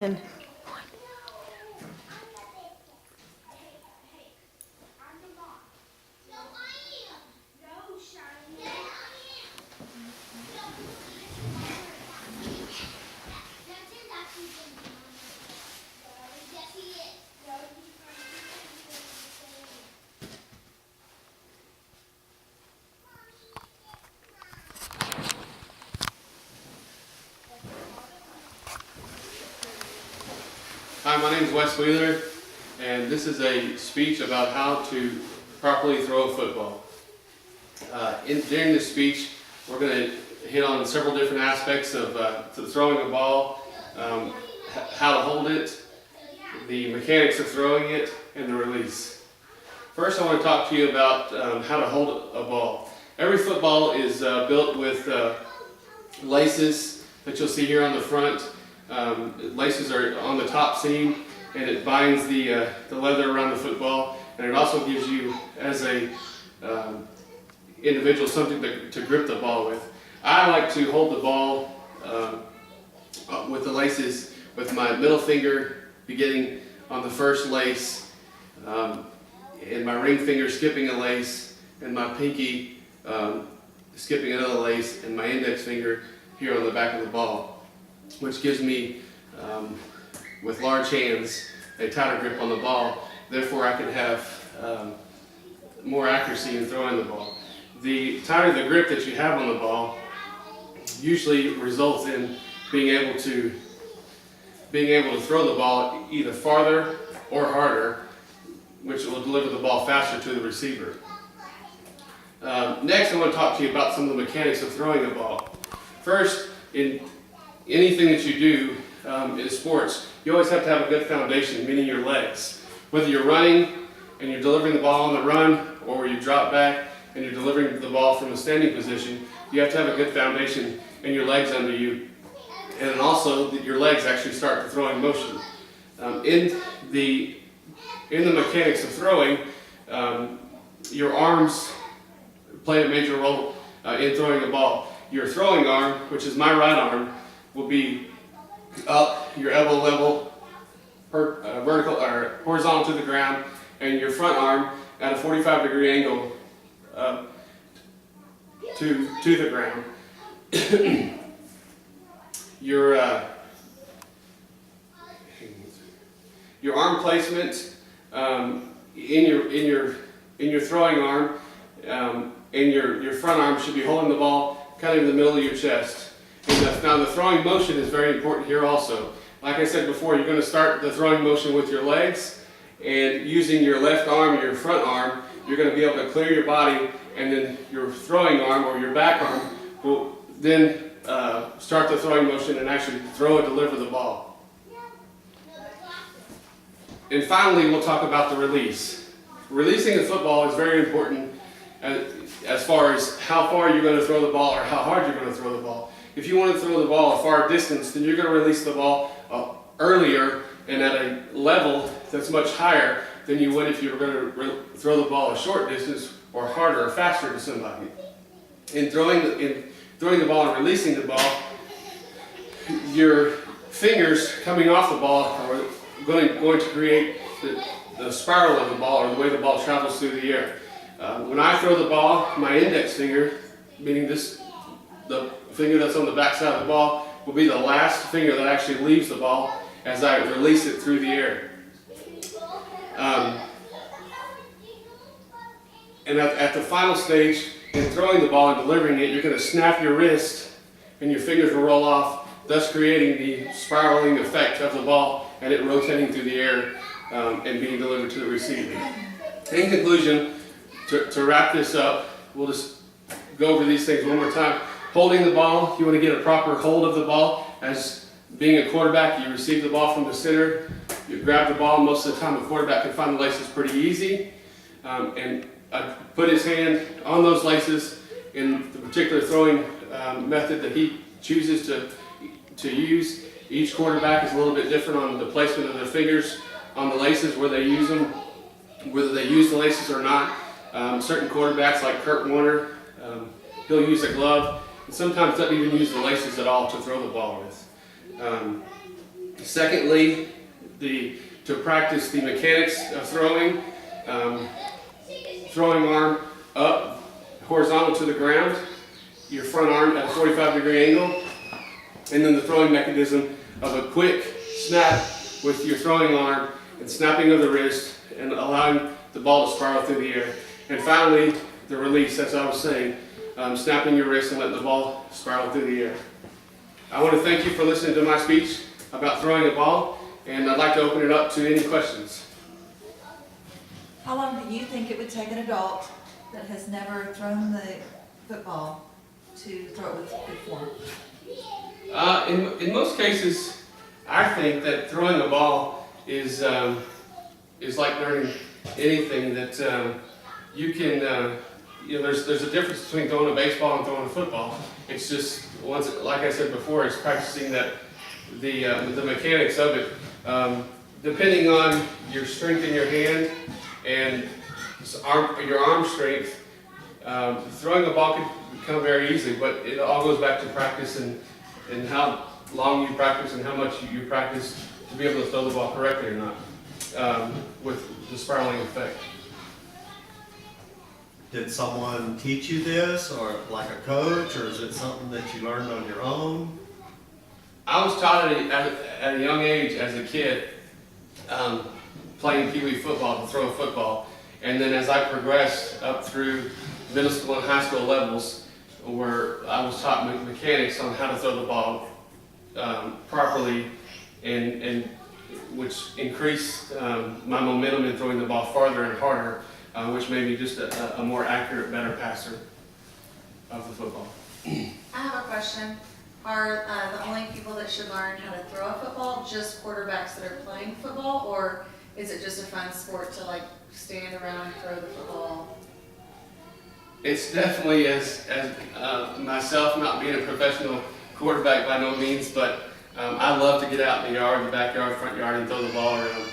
And Hi, my name is Wes Wheeler, and this is a speech about how to properly throw a football. During this speech, we're going to hit on several different aspects of throwing a ball, how to hold it, the mechanics of throwing it, and the release. First, I want to talk to you about how to hold a ball. Every football is built with laces that you'll see here on the front. Laces are on the top seam, and it binds the leather around the football, and it also gives you, as a individual, something to grip the ball with. I like to hold the ball with the laces with my middle finger beginning on the first lace, and my ring finger skipping a lace, and my pinky skipping another lace, and my index finger here on the back of the ball, which gives me, with large hands, a tighter grip on the ball. Therefore, I can have more accuracy in throwing the ball. The tighter the grip that you have on the ball usually results in being able to throw the ball either farther or harder, which will deliver the ball faster to the receiver. Next, I want to talk to you about some of the mechanics of throwing a ball. First, in anything that you do in sports, you always have to have a good foundation, meaning your legs. Whether you're running and you're delivering the ball on the run, or you drop back and you're delivering the ball from a standing position, you have to have a good foundation and your legs under you, and also that your legs actually start the throwing motion. In the mechanics of throwing, your arms play a major role in throwing the ball. Your throwing arm, which is my right arm, will be up, your elbow level, vertical or horizontal to the ground, and your front arm at a 45-degree angle to the ground. Your arm placement in your throwing arm and your front arm should be holding the ball kind of in the middle of your chest. Now the throwing motion is very important here also. Like I said before, you're going to start the throwing motion with your legs, and using your left arm, your front arm, you're going to be able to clear your body, and then your throwing arm or your back arm will then start the throwing motion and actually throw and deliver the ball. And finally, we'll talk about the release. Releasing the football is very important as far as how far you're going to throw the ball or how hard you're going to throw the ball. If you want to throw the ball a far distance, then you're going to release the ball earlier and at a level that's much higher than you would if you were going to throw the ball a short distance or harder or faster to somebody. In throwing the ball and releasing the ball, your fingers coming off the ball are going to create the spiral of the ball, or the way the ball travels through the air. When I throw the ball, my index finger, meaning the finger that's on the back side of the ball, will be the last finger that actually leaves the ball as I release it through the air. And at the final stage, in throwing the ball and delivering it, you're going to snap your wrist and your fingers will roll off, thus creating the spiraling effect of the ball and it rotating through the air and being delivered to the receiver. In conclusion, to wrap this up, we'll just go over these things one more time. Holding the ball, you want to get a proper hold of the ball. As being a quarterback, you receive the ball from the center, you grab the ball. Most of the time a quarterback can find the laces pretty easy, and put his hand on those laces in the particular throwing method that he chooses to use. Each quarterback is a little bit different on the placement of their fingers on the laces, where they use them, whether they use the laces or not. Certain quarterbacks like Kurt Warner, he'll use a glove, and sometimes doesn't even use the laces at all to throw the ball with. Secondly, to practice the mechanics of throwing, throwing arm up horizontal to the ground, your front arm at a 45-degree angle, and then the throwing mechanism of a quick snap with your throwing arm and snapping of the wrist and allowing the ball to spiral through the air. And finally, the release, as I was saying, snapping your wrist and letting the ball spiral through the air. I want to thank you for listening to my speech about throwing a ball, and I'd like to open it up to any questions. How long do you think it would take an adult that has never thrown the football to throw it with good form? In most cases, I think that throwing a ball is like learning anything that you can. There's a difference between throwing a baseball and throwing a football. It's just like I said before, it's practicing that the mechanics of it. Depending on your strength in your hand and your arm strength, throwing a ball can become very easy. But it all goes back to practice and how long you practice and how much you practice to be able to throw the ball correctly or not, with the spiraling effect. Did someone teach you this, or like a coach, or is it something that you learned on your own? I was taught at a young age as a kid, playing Pee Wee football, to throw a football. And then as I progressed up through middle school and high school levels, where I was taught mechanics on how to throw the ball properly, and which increased my momentum in throwing the ball farther and harder, which made me just a more accurate, better passer of the football. I have a question. Are the only people that should learn how to throw a football just quarterbacks that are playing football, or is it just a fun sport to like stand around and throw the football? It's definitely, as myself not being a professional quarterback by no means, but I love to get out in the yard, the backyard, front yard, and throw the ball around.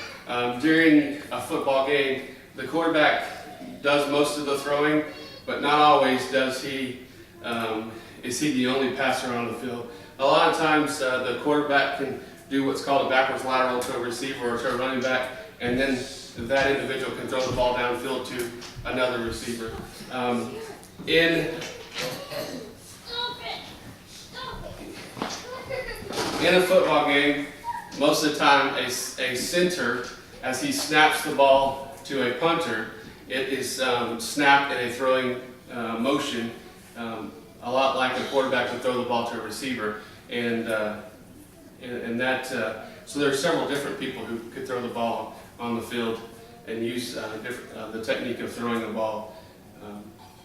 During a football game, the quarterback does most of the throwing, but not always does he. Is he the only passer on the field? A lot of times the quarterback can do what's called a backwards lateral to a receiver or to a running back, and then that individual can throw the ball downfield to another receiver. In a football game, most of the time a center, as he snaps the ball to a punter, it is snapped in a throwing motion, a lot like a quarterback would throw the ball to a receiver. And that, so there are several different people who could throw the ball on the field and use the technique of throwing a ball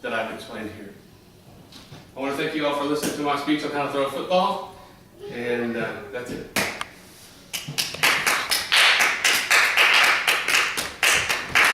that I've explained here. I want to thank you all for listening to my speech on how to throw a football, and that's it.